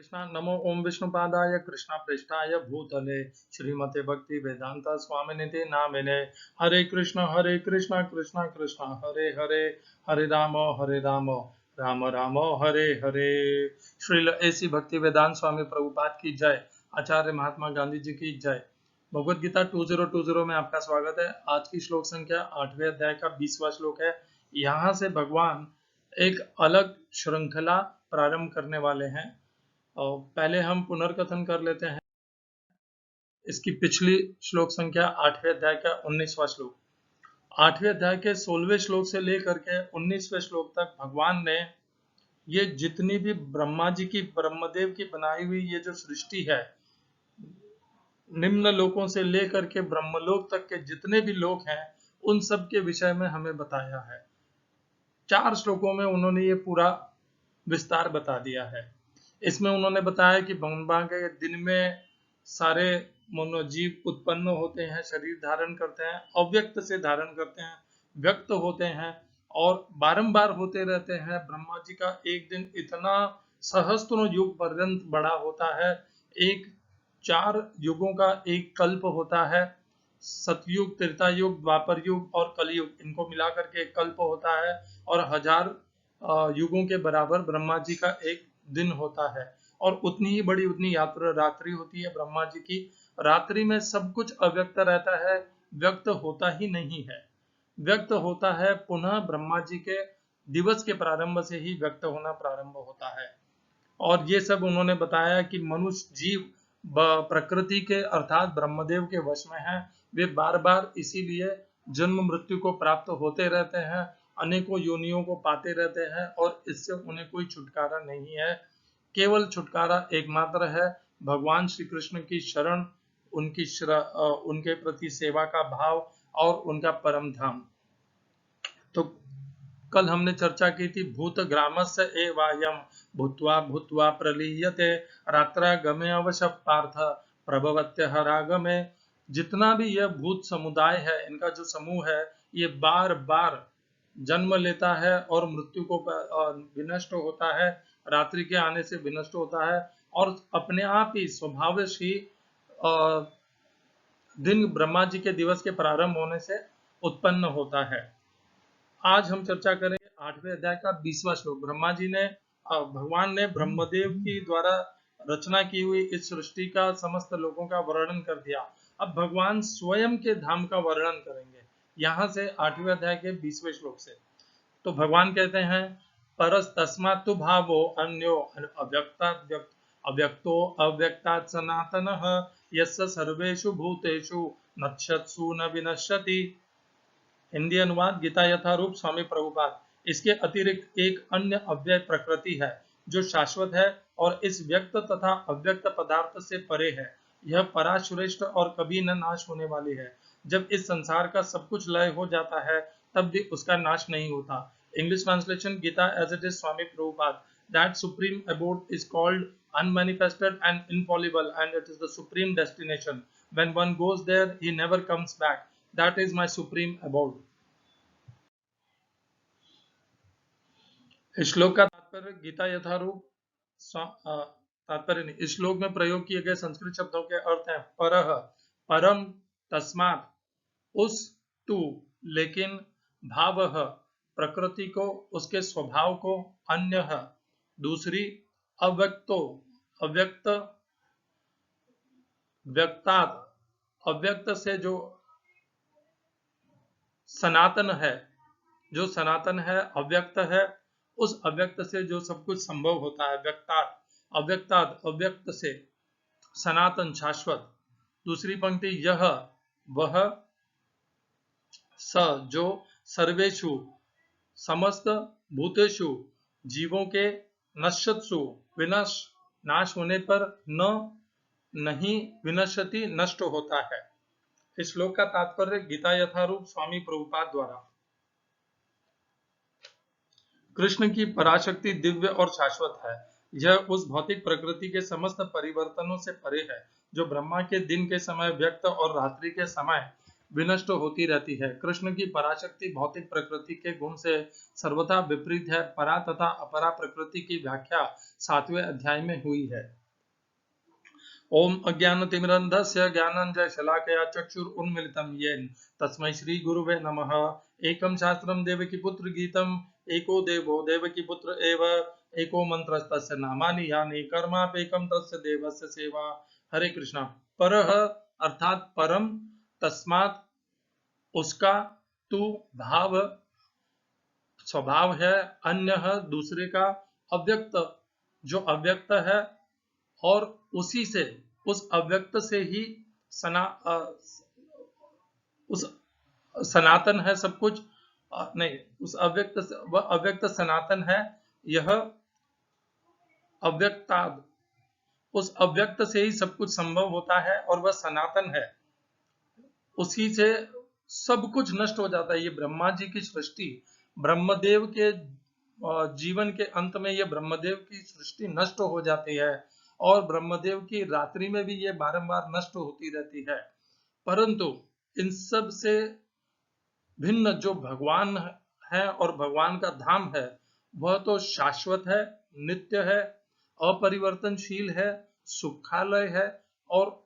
कृष्णा नमो ओम विष्णुपादाय कृष्णा पृष्ठाय भूतले श्रीमते भक्ति वेदांता स्वामिनिते नामिने हरे कृष्णा कृष्णा कृष्णा हरे हरे हरे राम राम राम हरे हरे। श्रील ऐसी भक्ति वेदांत स्वामी प्रभुपाद की जय। आचार्य महात्मा गांधी जी की जय। भगवद गीता 2020 में आपका स्वागत है। आज की श्लोक संख्या 8वें अध्याय का 20वां श्लोक है। यहाँ से भगवान एक अलग श्रृंखला प्रारंभ करने वाले हैं और पहले हम पुनर्कथन कर लेते हैं इसकी पिछली श्लोक संख्या 8वें अध्याय का 19वां श्लोक। 8वें अध्याय के 16वें श्लोक से लेकर के 19वें श्लोक तक भगवान ने ये जितनी भी ब्रह्मा जी की ब्रह्मदेव की बनाई हुई ये जो सृष्टि है, निम्न लोकों से लेकर के ब्रह्मलोक तक के जितने भी लोक हैं उन सब के विषय में हमें बताया है। 4 श्लोकों में उन्होंने ये पूरा विस्तार बता दिया है। इसमें उन्होंने बताया कि ब्रह्मा के दिन में सारे मनोजीव उत्पन्न होते हैं, शरीर धारण करते हैं, अव्यक्त से धारण करते हैं, व्यक्त होते हैं और बारंबार होते रहते हैं। ब्रह्मा जी का एक दिन इतना सहस्त्रों युग पर्यंत बड़ा होता है। 4 युगों का एक कल्प होता है। सतयुग, त्रेता युग, द्वापर युग और कलयुग, इनको मिलाकर के एक कल्प होता है और 1000 युगों के बराबर ब्रह्मा जी का एक दिन होता है। और उतनी ही बड़ी उतनी यात्रा रात्रि होती है ब्रह्मा जी की। रात्रि में सब कुछ अव्यक्त रहता है, व्यक्त होता ही नहीं है। व्यक्त होता है पुनः ब्रह्मा जी के दिवस के प्रारंभ से ही व्यक्त होना प्रारंभ होता है। और ये सब उन्होंने बताया कि मनुष्य जीव प्रकृति के अर्थात ब्रह्मदेव के वश में है। वे बार बार इसीलिए जन्म मृत्यु को प्राप्त होते रहते हैं, अनेकों योनियों को पाते रहते हैं और इससे उन्हें कोई छुटकारा नहीं है। केवल छुटकारा एकमात्र है भगवान श्री कृष्ण की शरण, उनके प्रति सेवा का भाव और उनका परम धाम। तो कल हमने चर्चा की थी भूत ग्रामस्य एवायम भूत्वा भूत्वा प्रलीयते रात्रागमे अवश्य पार्थ प्रभवत्य हरागमे। जितना भी यह भूत समुदाय है, इनका जो समूह है, ये बार बार जन्म लेता है और मृत्यु को विनष्ट होता है, रात्रि के आने से विनष्ट होता है और अपने आप ही स्वभावश ही दिन ब्रह्मा जी के दिवस के प्रारंभ होने से उत्पन्न होता है। आज हम चर्चा करेंगे 8वें अध्याय का 20वां श्लोक। भगवान ने ब्रह्मदेव की द्वारा रचना की हुई इस सृष्टि का समस्त लोगों का वर्णन कर दिया। अब भगवान स्वयं के धाम का वर्णन करेंगे यहाँ से 8वें अध्याय के 20वें श्लोक से। तो भगवान कहते हैं परस तस्मात् तु भावो अन्यो अव्यक्तो अव्यक्तात् सनातनः यस्य सर्वेषु भूतेषु नश्यत्सु न विनश्यति। हिंदी अनुवाद गीता यथारूप स्वामी प्रभुपाद। इसके अतिरिक्त एक अन्य अव्यय प्रकृति है जो शाश्वत है और इस व्यक्त तथा अव्यक्त पदार्थ से परे है। यह पराश्रेष्ठ और कभी न नाश होने वाली है। जब इस संसार का सब कुछ लय हो जाता है तब भी उसका नाश नहीं होता। English translation Gita as it is Swami Prabhupada. That supreme abode is called unmanifested and infallible, and it is the supreme destination. When one goes there, he never comes back. That is my supreme abode. इस श्लोक का तात्पर्य गीता यथारूप तात्पर्य नहीं, इस श्लोक में प्रयोग किए गए संस्कृत शब्दों के अर्थ हैं परह, परम, तस्मात्, उस, टू, लेकिन, भावः, प्रकृति को, उसके स्वभाव को, अन्यः, दूसरी, अव्यक्तो, अव्यक्त, व्यक्तात्, अव्यक्त से जो सनातन है, जो सनातन है, अव्यक्त है, उस अव्यक्त से जो सब कुछ संभव होता है। व्यक्तात्, अव्यक्तात्, अव्यक्त से, सनातन, शाश्वत। दूसरी पंक्ति यह, वह, स, जो, सर्वेषु, समस्त, भूतेषु, जीवों के, नश्यत्सु, विनाश, नाश होने पर, न, नहीं, विनश्यति, नष्ट होता है। इस श्लोक का तात्पर्य गीता यथारूप स्वामी प्रभुपाद द्वारा। कृष्ण की पराशक्ति दिव्य और शाश्वत है। यह उस भौतिक प्रकृति के समस्त परिवर्तनों से परे है जो ब्रह्मा के दिन के समय व्यक्त और रात्रि के समय विनष्ट होती रहती है। कृष्ण की पराशक्ति भौतिक प्रकृति के गुण से सर्वथा विपरीत है। परा तथा अपरा प्रकृति की व्याख्या 7वें अध्याय में हुई है। ओम अज्ञानतिमिरन्धस्य ज्ञानाञ्जनशलाकया चक्षुरुन्मीलितं येन तस्मै श्री गुरुवे नमः। एकं शास्त्रं देवकीपुत्र गीतम् एको देवो देवकीपुत्र एव एको मंत्रस्तस्य नामानि यानि कर्मापेकं तस्य देवस्य सेवा। हरे कृष्णा। परः अर्थात परम, तस्मात् उसका, तू भाव स्वभाव है, अन्य दूसरे का, अव्यक्त जो अव्यक्त है, और उसी से, उस अव्यक्त से ही उस सनातन है सब कुछ। नहीं, उस अव्यक्त वह अव्यक्त सनातन है। यह अव्यक्ता, उस अव्यक्त से ही सब कुछ संभव होता है और वह सनातन है। उसी से सब कुछ नष्ट हो जाता है। ये ब्रह्मा जी की सृष्टि, ब्रह्मदेव के जीवन के अंत में ये ब्रह्मदेव की सृष्टि नष्ट हो जाती है और ब्रह्मदेव की रात्रि में भी ये बारंबार नष्ट होती रहती है। परंतु इन सब से भिन्न जो भगवान है और भगवान का धाम है, वह तो शाश्वत है, नित्य है, अपरिवर्तनशील है, सुखालय है, और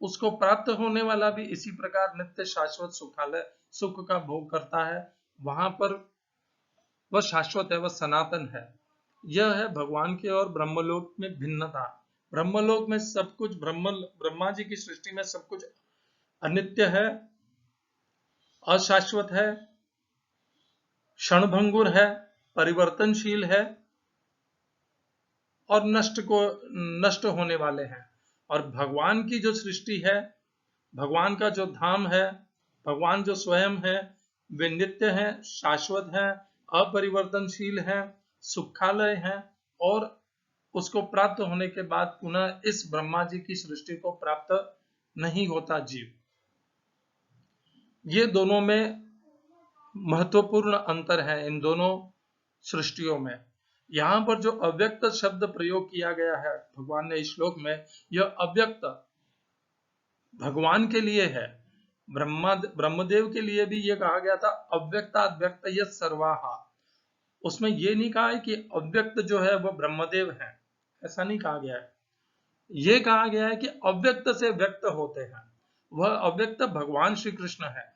उसको प्राप्त होने वाला भी इसी प्रकार नित्य शाश्वत सुखालय सुख का भोग करता है। वहां पर वह शाश्वत है, वह सनातन है। यह है भगवान के और ब्रह्मलोक में भिन्नता। ब्रह्मलोक में सब कुछ, ब्रह्मा जी की सृष्टि में सब कुछ अनित्य है, अशाश्वत है, क्षणभंगुर है, परिवर्तनशील है और नष्ट होने वाले हैं। और भगवान की जो सृष्टि है, भगवान का जो धाम है, भगवान जो स्वयं है, वे नित्य है, शाश्वत है, अपरिवर्तनशील है, सुखालय है, और उसको प्राप्त होने के बाद पुनः इस ब्रह्मा जी की सृष्टि को प्राप्त नहीं होता जीव। ये दोनों में महत्वपूर्ण अंतर है, इन दोनों सृष्टियों में। यहां पर जो अव्यक्त शब्द प्रयोग किया गया है भगवान ने इस श्लोक में, यह अव्यक्त भगवान के लिए है। ब्रह्मदेव के लिए भी यह कहा गया था अव्यक्ताद्व्यक्त यत् सर्वाहा। उसमें यह नहीं कहा है कि अव्यक्त जो है वह ब्रह्मदेव है, ऐसा नहीं कहा गया है। यह कहा गया है कि अव्यक्त से व्यक्त होते हैं, वह अव्यक्त भगवान श्री कृष्ण है।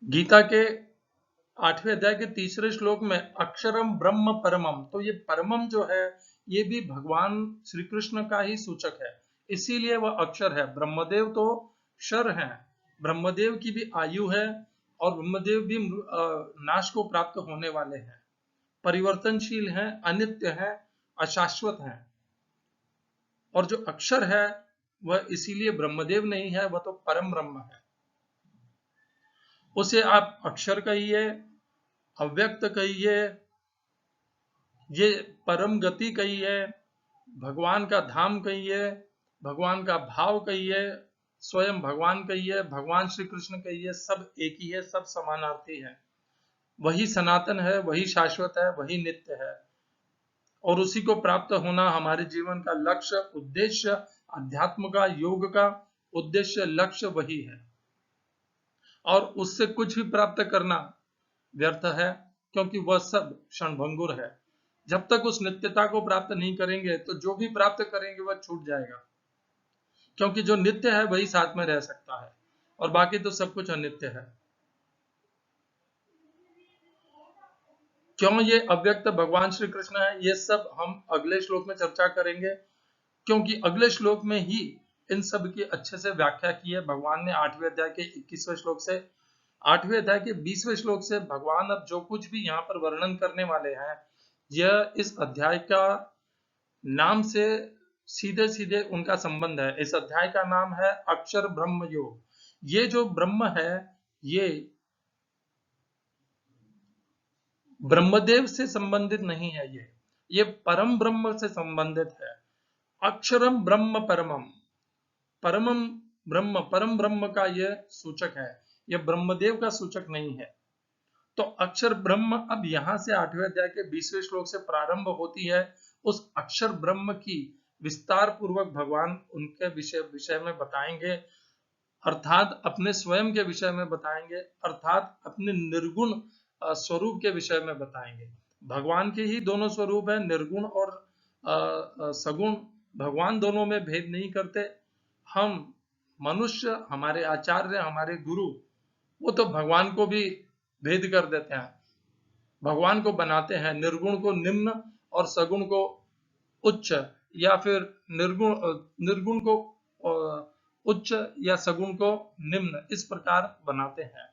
गीता के 8वें अध्याय के 3रे श्लोक में अक्षरम ब्रह्म परमम, तो ये परमम जो है ये भी भगवान श्री कृष्ण का ही सूचक है, इसीलिए वह अक्षर है। ब्रह्मदेव तो क्षर हैं, ब्रह्मदेव की भी आयु है और ब्रह्मदेव भी नाश को प्राप्त होने वाले हैं, परिवर्तनशील हैं, अनित्य हैं, अशाश्वत हैं। और जो अक्षर है वह इसीलिए ब्रह्मदेव नहीं है, वह तो परम ब्रह्म है। उसे आप अक्षर कहिए, अव्यक्त कहिए, ये परम गति कहिए, भगवान का धाम कहिए, भगवान का भाव कहिए, स्वयं भगवान कहिए, भगवान श्री कृष्ण कहिए, सब एक ही है, सब समानार्थी है। वही सनातन है, वही शाश्वत है, वही नित्य है, और उसी को प्राप्त होना हमारे जीवन का लक्ष्य, उद्देश्य, अध्यात्म का, योग का उद्देश्य, लक्ष्य वही है। और उससे कुछ भी प्राप्त करना व्यर्थ है, क्योंकि वह सब क्षणभंगुर है। जब तक उस नित्यता को प्राप्त नहीं करेंगे तो जो भी प्राप्त करेंगे वह छूट जाएगा, क्योंकि जो नित्य है वही साथ में रह सकता है और बाकी तो सब कुछ अनित्य है। क्यों ये अव्यक्त भगवान श्री कृष्ण है, ये सब हम अगले श्लोक में चर्चा करेंगे, क्योंकि अगले श्लोक में ही इन सब की अच्छे से व्याख्या की है भगवान ने। 8वें अध्याय के 21वें श्लोक से 8वें अध्याय के 20वें श्लोक से भगवान अब जो कुछ भी यहाँ पर वर्णन करने वाले हैं, यह इस अध्याय का नाम से सीधे सीधे उनका संबंध है। इस अध्याय का नाम है अक्षर ब्रह्म योग। ये जो ब्रह्म है ये ब्रह्मदेव से संबंधित नहीं है, ये परम ब्रह्म से संबंधित है। अक्षरम ब्रह्म परमम, परमम ब्रह्म, परम ब्रह्म का यह सूचक है, यह ब्रह्मदेव का सूचक नहीं है। तो अक्षर ब्रह्म अब यहां से 8वें अध्याय के 20वें श्लोक से प्रारंभ होती है उस अक्षर ब्रह्म की विस्तार पूर्वक भगवान उनके विषय में बताएंगे, अर्थात अपने स्वयं के विषय में बताएंगे, अर्थात अपने निर्गुण स्वरूप के विषय में बताएंगे। भगवान के ही दोनों स्वरूप है, निर्गुण और सगुण। भगवान दोनों में भेद नहीं करते। हम मनुष्य, हमारे आचार्य, हमारे गुरु, वो तो भगवान को भी भेद कर देते हैं, भगवान को बनाते हैं निर्गुण को निम्न और सगुण को उच्च, या फिर निर्गुण को उच्च या सगुण को निम्न, इस प्रकार बनाते हैं।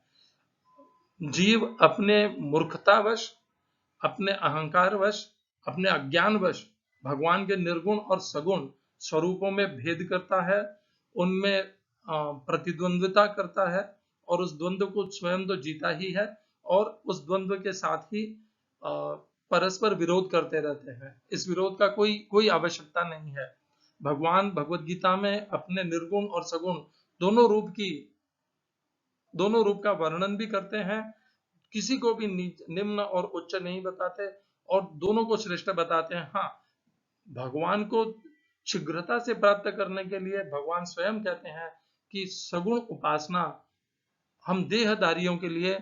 जीव अपने मूर्खतावश, अपने अहंकारवश, अपने अज्ञानवश भगवान के निर्गुण और सगुण स्वरूपों में भेद करता है, उनमें प्रतिद्वंद्विता करता है, और उस द्वंद्व को स्वयं तो जीता ही है, और उस द्वंद्व के साथ ही परस्पर विरोध करते रहते हैं। इस विरोध का कोई आवश्यकता नहीं है। भगवान भगवत गीता में अपने निर्गुण और सगुण दोनों रूप का वर्णन भी करते हैं, किसी को भी निम्न और उच्च नहीं बताते, और दोनों को श्रेष्ठ बताते हैं। हाँ, भगवान को शीघ्रता से प्राप्त करने के लिए भगवान स्वयं कहते हैं कि सगुण उपासना हम देहधारियों के लिए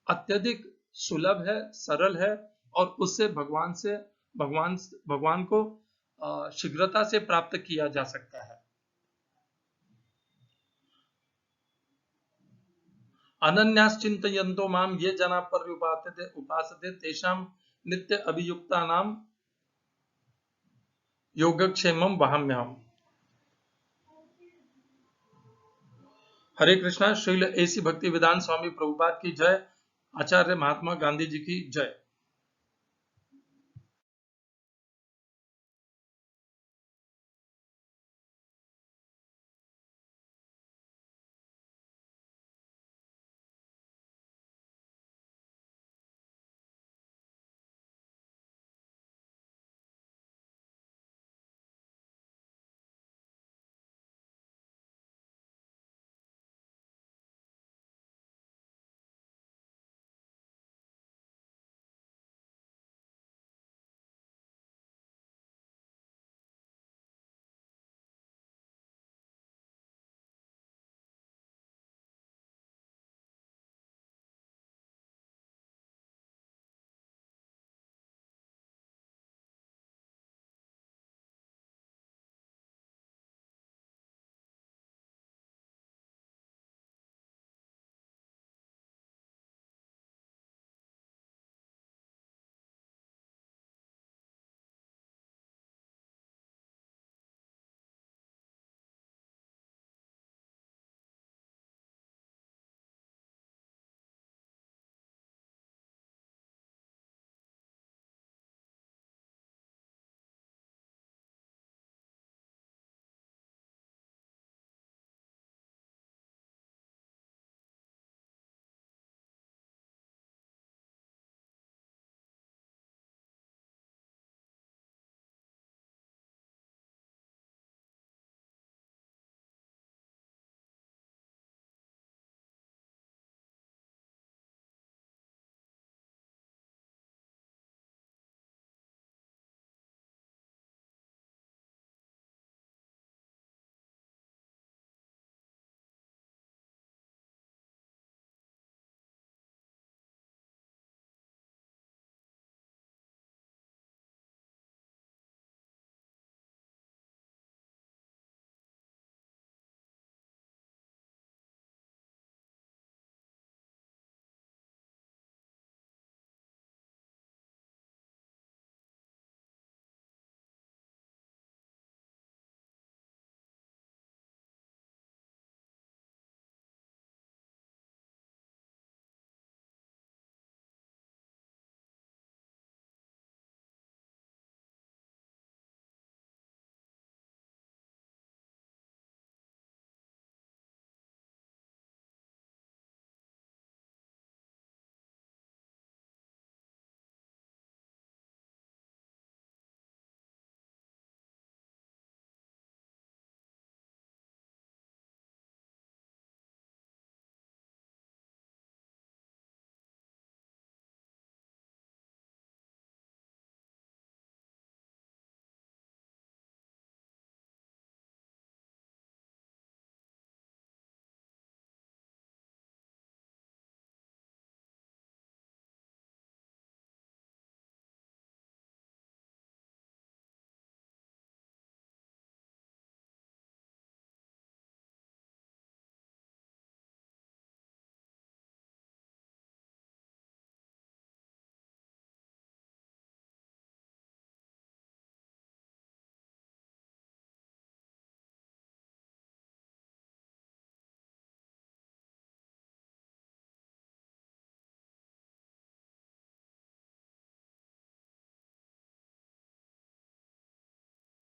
अत्यधिक सुलभ है, सरल है, और उससे भगवान को शीघ्रता से प्राप्त किया जा सकता है। अनन्याश्चिन्तयन्तो माम ये जना उपासते तेषां नित्य अभियुक्तानां योगक्षेमं वहाम्यहम्। हरे कृष्णा। श्रील एसी भक्ति वेदांत स्वामी प्रभुपाद की जय। आचार्य महात्मा गांधी जी की जय।